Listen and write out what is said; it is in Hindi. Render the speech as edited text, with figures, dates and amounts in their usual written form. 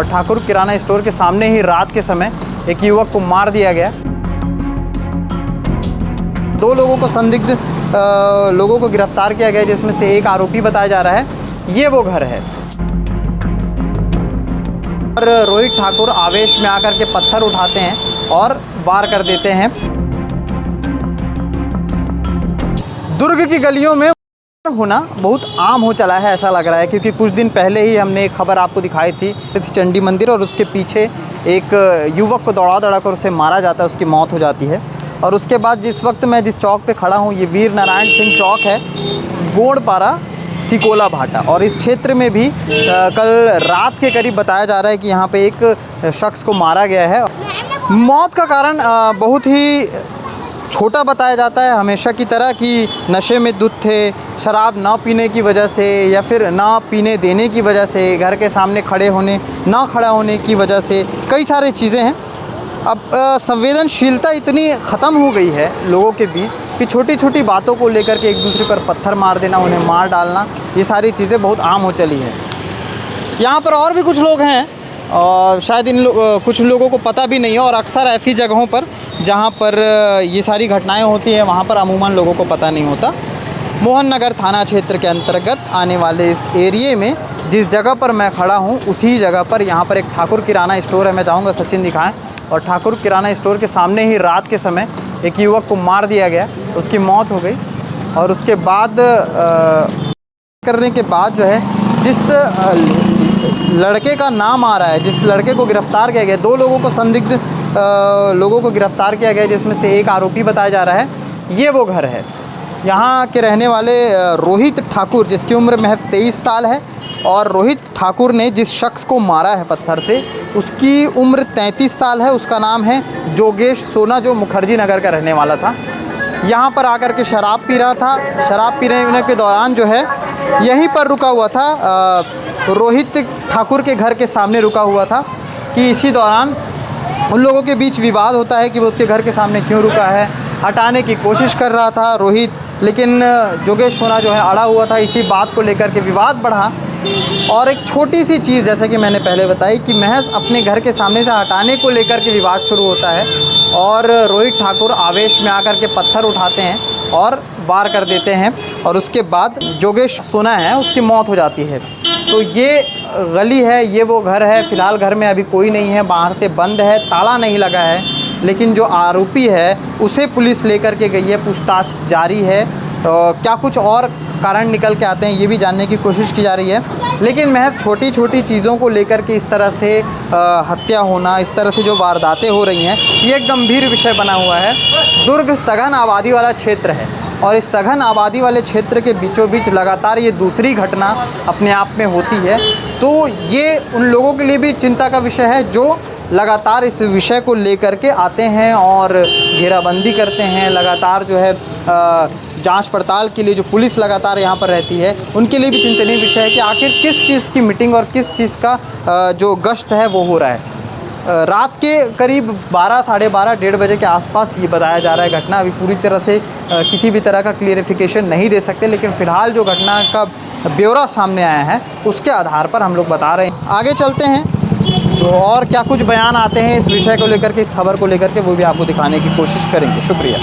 और ठाकुर किराना स्टोर के सामने ही रात के समय एक युवक को मार दिया गया। 2 लोगों को संदिग्ध लोगों को गिरफ्तार किया गया, जिसमें से एक आरोपी बताया जा रहा है। ये वो घर है। और रोहित ठाकुर आवेश में आकर के पत्थर उठाते हैं और वार कर देते हैं। दुर्ग की गलियों में होना बहुत आम हो चला है, ऐसा लग रहा है, क्योंकि कुछ दिन पहले ही हमने एक खबर आपको दिखाई थी चंडी मंदिर, और उसके पीछे एक युवक को दौड़ा कर उसे मारा जाता है, उसकी मौत हो जाती है। और उसके बाद जिस वक्त मैं जिस चौक पे खड़ा हूँ, ये वीर नारायण सिंह चौक है, गोड़पारा सिकोला भाटा। और इस क्षेत्र में भी कल रात के करीब बताया जा रहा है कि यहाँ पे एक शख्स को मारा गया है। मौत का कारण बहुत ही छोटा बताया जाता है, हमेशा की तरह, कि नशे में धुत थे, शराब ना पीने की वजह से, या फिर ना पीने देने की वजह से, घर के सामने खड़े होने ना खड़ा होने की वजह से, कई सारी चीज़ें हैं। अब संवेदनशीलता इतनी ख़त्म हो गई है लोगों के बीच कि छोटी छोटी बातों को लेकर के एक दूसरे पर पत्थर मार देना, उन्हें मार डालना, ये सारी चीज़ें बहुत आम हो चली है। यहाँ पर और भी कुछ लोग हैं और शायद कुछ लोगों को पता भी नहीं है, और अक्सर ऐसी जगहों पर जहाँ पर ये सारी घटनाएं होती हैं वहाँ पर अमूमन लोगों को पता नहीं होता। मोहन नगर थाना क्षेत्र के अंतर्गत आने वाले इस एरिए में जिस जगह पर मैं खड़ा हूँ, उसी जगह पर यहाँ पर एक ठाकुर किराना स्टोर है। मैं चाहूँगा सचिन दिखाएं। और ठाकुर किराना स्टोर के सामने ही रात के समय एक युवक को मार दिया गया, उसकी मौत हो गई। और उसके बाद करने के बाद जो है, जिस लड़के का नाम आ रहा है, जिस लड़के को गिरफ़्तार किया गया, 2 लोगों को संदिग्ध लोगों को गिरफ़्तार किया गया, जिसमें से एक आरोपी बताया जा रहा है। ये वो घर है। यहाँ के रहने वाले रोहित ठाकुर, जिसकी उम्र महज 23 साल है, और रोहित ठाकुर ने जिस शख्स को मारा है पत्थर से, उसकी उम्र 33 साल है। उसका नाम है जोगेश सोना, जो मुखर्जी नगर का रहने वाला था। यहाँ पर आकर के शराब पी रहा था। शराब पीने के दौरान जो है, यहीं पर रुका हुआ था, रोहित ठाकुर के घर के सामने रुका हुआ था, कि इसी दौरान उन लोगों के बीच विवाद होता है कि वो उसके घर के सामने क्यों रुका है। हटाने की कोशिश कर रहा था रोहित, लेकिन जोगेश सोना जो है अड़ा हुआ था। इसी बात को लेकर के विवाद बढ़ा, और एक छोटी सी चीज़, जैसे कि मैंने पहले बताई, कि महज अपने घर के सामने से हटाने को लेकर के विवाद शुरू होता है, और रोहित ठाकुर आवेश में आकर के पत्थर उठाते हैं और वार कर देते हैं। और उसके बाद जोगेश सोना है, उसकी मौत हो जाती है। तो ये गली है, ये वो घर है। फ़िलहाल घर में अभी कोई नहीं है, बाहर से बंद है, ताला नहीं लगा है। लेकिन जो आरोपी है उसे पुलिस लेकर के गई है, पूछताछ जारी है। क्या कुछ और कारण निकल के आते हैं, ये भी जानने की कोशिश की जा रही है। लेकिन महज छोटी छोटी चीज़ों को लेकर के इस तरह से हत्या होना, इस तरह से जो वारदातें हो रही हैं, ये एक गंभीर विषय बना हुआ है। दुर्ग सघन आबादी वाला क्षेत्र है, और इस सघन आबादी वाले क्षेत्र के बीचों बीच लगातार ये दूसरी घटना अपने आप में होती है। तो ये उन लोगों के लिए भी चिंता का विषय है जो लगातार इस विषय को लेकर के आते हैं और घेराबंदी करते हैं। लगातार जो है जांच पड़ताल के लिए जो पुलिस लगातार यहाँ पर रहती है, उनके लिए भी चिंतनीय विषय है कि आखिर किस चीज़ की मीटिंग और किस चीज़ का जो गश्त है वो हो रहा है। रात के करीब 12, साढ़े 12, 1:30 बजे के आसपास ये बताया जा रहा है घटना। अभी पूरी तरह से किसी भी तरह का क्लियरिफिकेशन नहीं दे सकते, लेकिन फ़िलहाल जो घटना का ब्यौरा सामने आया है उसके आधार पर हम लोग बता रहे हैं। आगे चलते हैं, जो और क्या कुछ बयान आते हैं इस विषय को लेकर के, इस खबर को लेकर के, वो भी आपको दिखाने की कोशिश करेंगे। शुक्रिया।